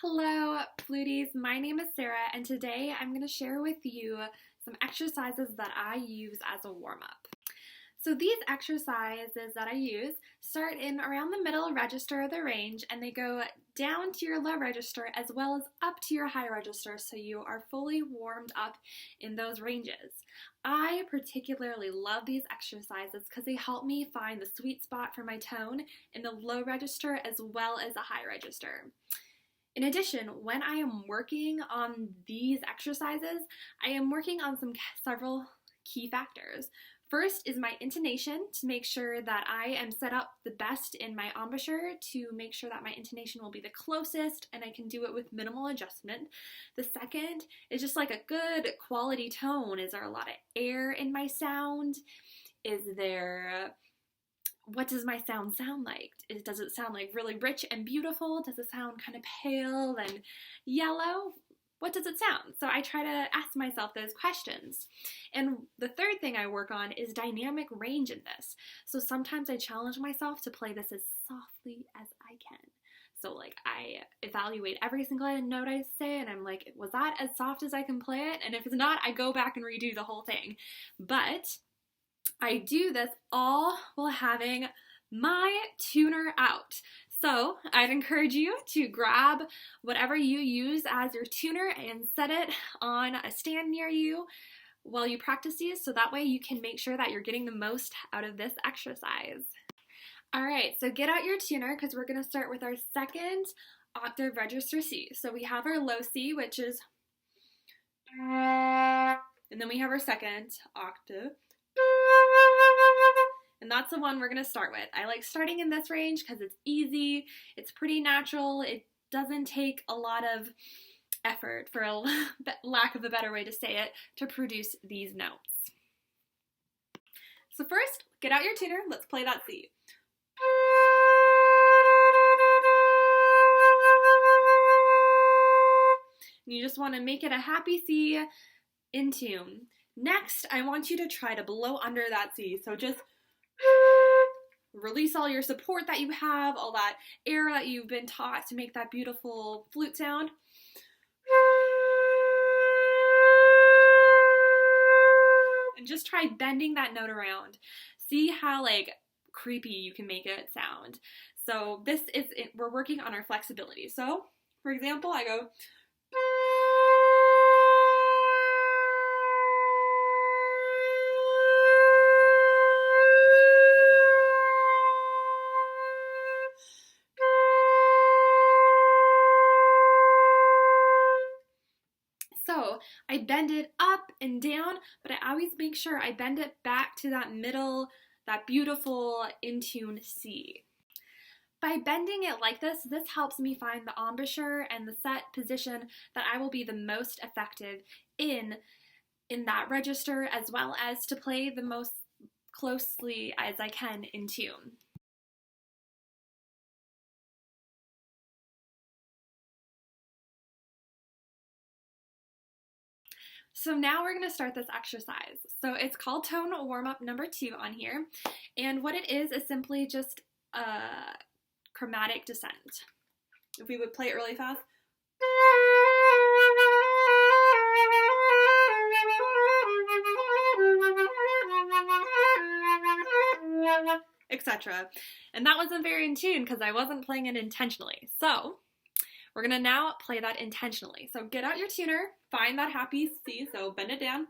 Hello, Fluties. My name is Sarah, and today I'm going to share with you some exercises that I use as a warm-up. So these exercises that I use start in around the middle register of the range, and they go down to your low register as well as up to your high register, so you are fully warmed up in those ranges. I particularly love these exercises because they help me find the sweet spot for my tone in the low register as well as the high register. In addition, when I am working on these exercises, I am working on several key factors. First is my intonation, to make sure that I am set up the best in my embouchure to make sure that my intonation will be the closest and I can do it with minimal adjustment. The second is just like a good quality tone. Is there a lot of air in my sound? What does my sound like? Does it sound like really rich and beautiful? Does it sound kind of pale and yellow? What does it sound? So I try to ask myself those questions. And the third thing I work on is dynamic range in this. So sometimes I challenge myself to play this as softly as I can. So like I evaluate every single note I say and I'm like, was that as soft as I can play it? And if it's not, I go back and redo the whole thing. But I do this all while having my tuner out. So I'd encourage you to grab whatever you use as your tuner and set it on a stand near you while you practice these, so that way you can make sure that you're getting the most out of this exercise. All right, so get out your tuner because we're going to start with our second octave register C. So we have our low C, which is, and then we have our second octave. And that's the one we're going to start with. I like starting in this range because it's easy, it's pretty natural, it doesn't take a lot of effort, for a lack of a better way to say it, to produce these notes. So first, get out your tuner, let's play that C. And you just want to make it a happy C in tune. Next, I want you to try to blow under that C. So just release all your support that you have, all that air that you've been taught to make that beautiful flute sound. And just try bending that note around. See how like creepy you can make it sound. So we're working on our flexibility. So, for example, I go So I bend it up and down, but I always make sure I bend it back to that middle, that beautiful in tune C. By bending it like this helps me find the embouchure and the set position that I will be the most effective in that register, as well as to play the most closely as I can in tune. So now we're going to start this exercise. So it's called tone warm-up number 2 on here. And what it is simply just a chromatic descent. If we would play it really fast. Etc. And that wasn't very in tune because I wasn't playing it intentionally. So we're going to now play that intentionally. So get out your tuner, find that happy C, so bend it down.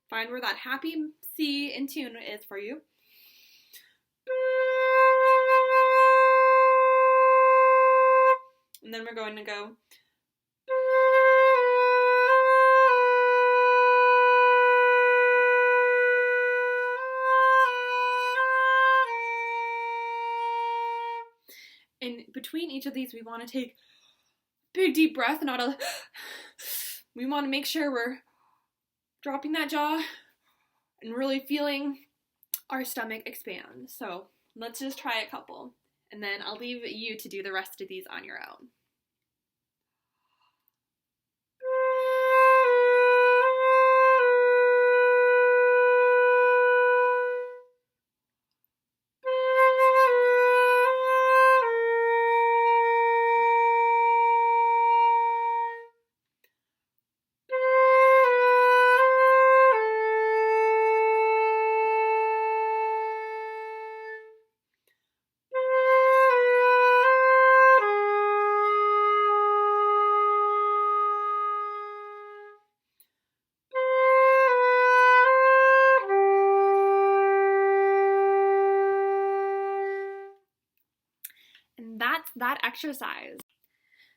Find where that happy C in tune is for you. And then we're going to go. And between each of these, we want to take a big deep breath, we want to make sure we're dropping that jaw and really feeling our stomach expand. So let's just try a couple, and then I'll leave you to do the rest of these on your own. exercise.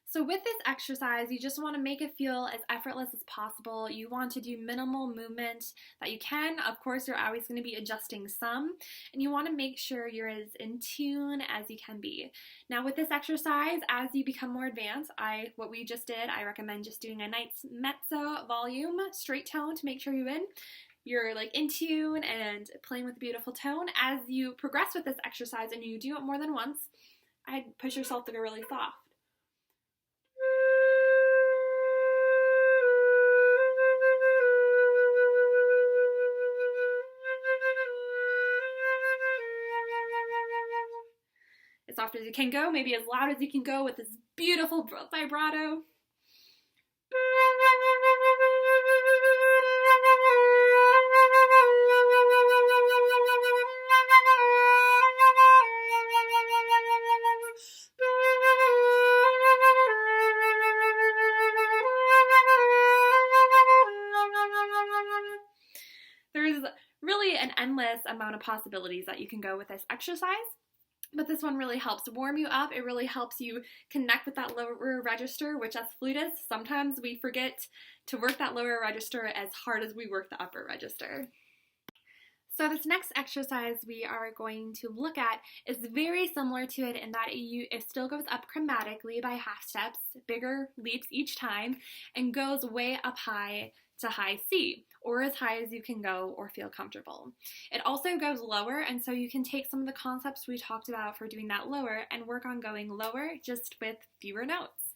So with this exercise, you just want to make it feel as effortless as possible. You want to do minimal movement that you can. Of course, you're always going to be adjusting some, and you want to make sure you're as in tune as you can be. Now with this exercise, as you become more advanced, what we just did, I recommend just doing a nice mezzo volume, straight tone to make sure you're like in tune and playing with a beautiful tone. As you progress with this exercise and you do it more than once, I'd push yourself to go really soft. As soft as you can go, maybe as loud as you can go with this beautiful vibrato. There's really an endless amount of possibilities that you can go with this exercise. But this one really helps warm you up. It really helps you connect with that lower register, which as flutists, sometimes we forget to work that lower register as hard as we work the upper register. So this next exercise we are going to look at is very similar to it in that it still goes up chromatically by half steps, bigger leaps each time, and goes way up high to high C, or as high as you can go or feel comfortable. It also goes lower, and so you can take some of the concepts we talked about for doing that lower and work on going lower just with fewer notes.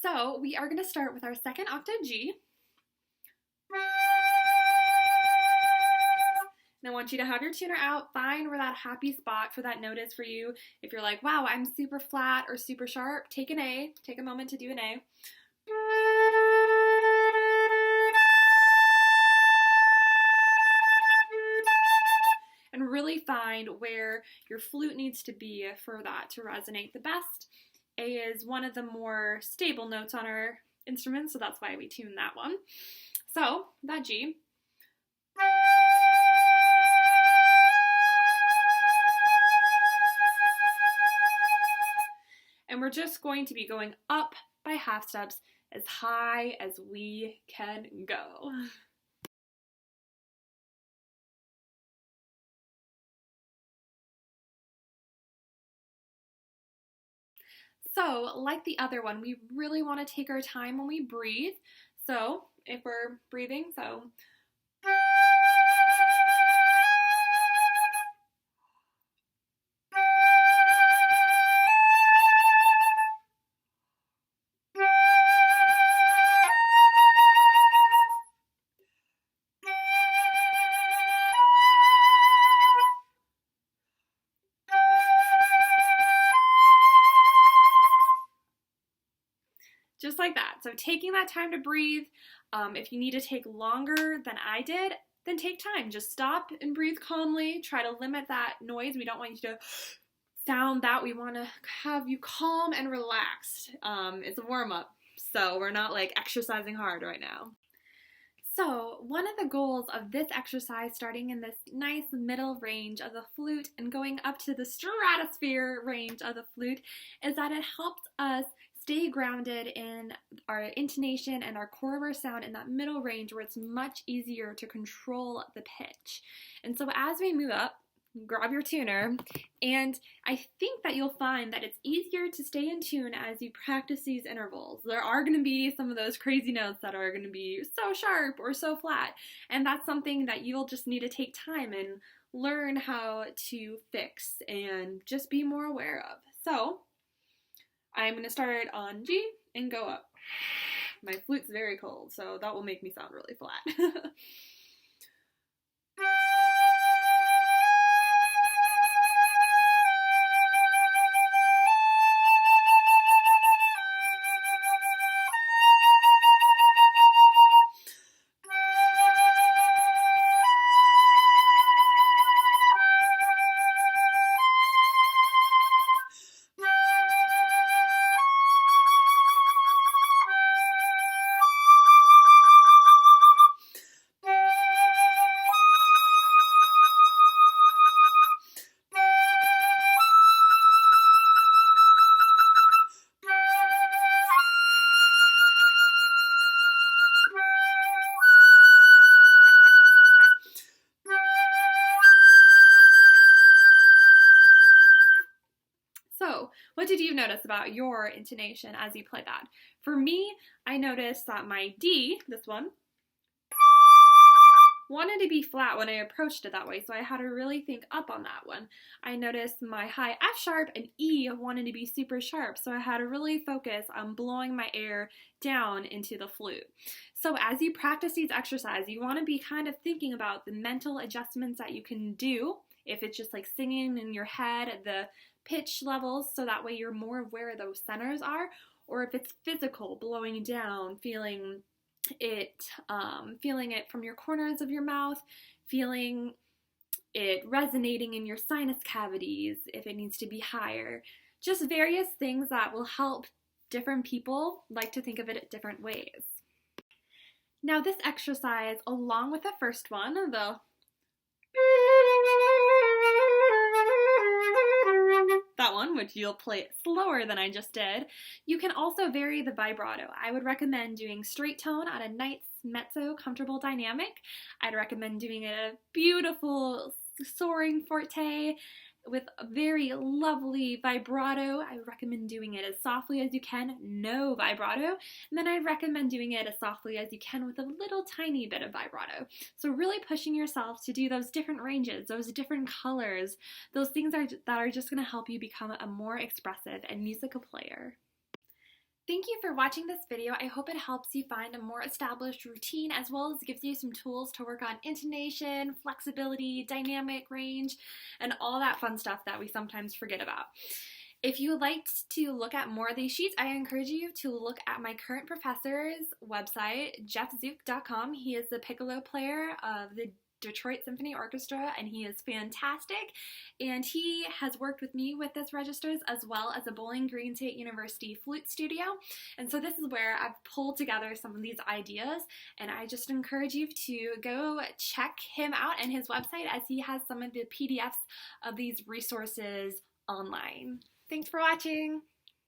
So we are going to start with our second octave G. And I want you to have your tuner out, find where that happy spot for that note is for you. If you're like, wow, I'm super flat or super sharp, take an A, take a moment to do an A. And really find where your flute needs to be for that to resonate the best. A is one of the more stable notes on our instrument, so that's why we tune that one. So, that G. And we're just going to be going up by half steps as high as we can go. So, like the other one, we really want to take our time when we breathe. So, if we're breathing, so. Just like that. So taking that time to breathe. If you need to take longer than I did, then take time. Just stop and breathe calmly. Try to limit that noise. We don't want you to sound that. We want to have you calm and relaxed. It's a warm-up, so we're not like exercising hard right now. So one of the goals of this exercise, starting in this nice middle range of the flute and going up to the stratosphere range of the flute, is that it helps us stay grounded in our intonation and our core of our sound in that middle range where it's much easier to control the pitch. And so as we move up, grab your tuner, and I think that you'll find that it's easier to stay in tune as you practice these intervals. There are going to be some of those crazy notes that are going to be so sharp or so flat, and that's something that you'll just need to take time and learn how to fix and just be more aware of. So I'm going to start on G and go up. My flute's very cold, so that will make me sound really flat. notice about your intonation as you play that? For me, I noticed that my D, this one, wanted to be flat when I approached it that way, so I had to really think up on that one. I noticed my high F sharp and E wanted to be super sharp, so I had to really focus on blowing my air down into the flute. So as you practice these exercises, you want to be kind of thinking about the mental adjustments that you can do, if it's just like singing in your head at the pitch levels, so that way you're more aware those centers are, or if it's physical, blowing down, feeling it from your corners of your mouth, feeling it resonating in your sinus cavities if it needs to be higher. Just various things that will help. Different people like to think of it in different ways. Now this exercise, along with the first one, that one, which you'll play slower than I just did, you can also vary the vibrato. I would recommend doing straight tone on a nice mezzo comfortable dynamic. I'd recommend doing a beautiful soaring forte with a very lovely vibrato. I would recommend doing it as softly as you can, no vibrato. And then I'd recommend doing it as softly as you can with a little tiny bit of vibrato. So really pushing yourself to do those different ranges, those different colors, those things that are just going to help you become a more expressive and musical player. Thank you for watching this video. I hope it helps you find a more established routine, as well as gives you some tools to work on intonation, flexibility, dynamic range, and all that fun stuff that we sometimes forget about. If you would like to look at more of these sheets, I encourage you to look at my current professor's website, jeffzook.com. He is the piccolo player of the Detroit Symphony Orchestra, and he is fantastic, and he has worked with me with this registers as well as a Bowling Green State University flute studio. And so this is where I've pulled together some of these ideas, and I just encourage you to go check him out and his website, as he has some of the PDFs of these resources online. Thanks for watching.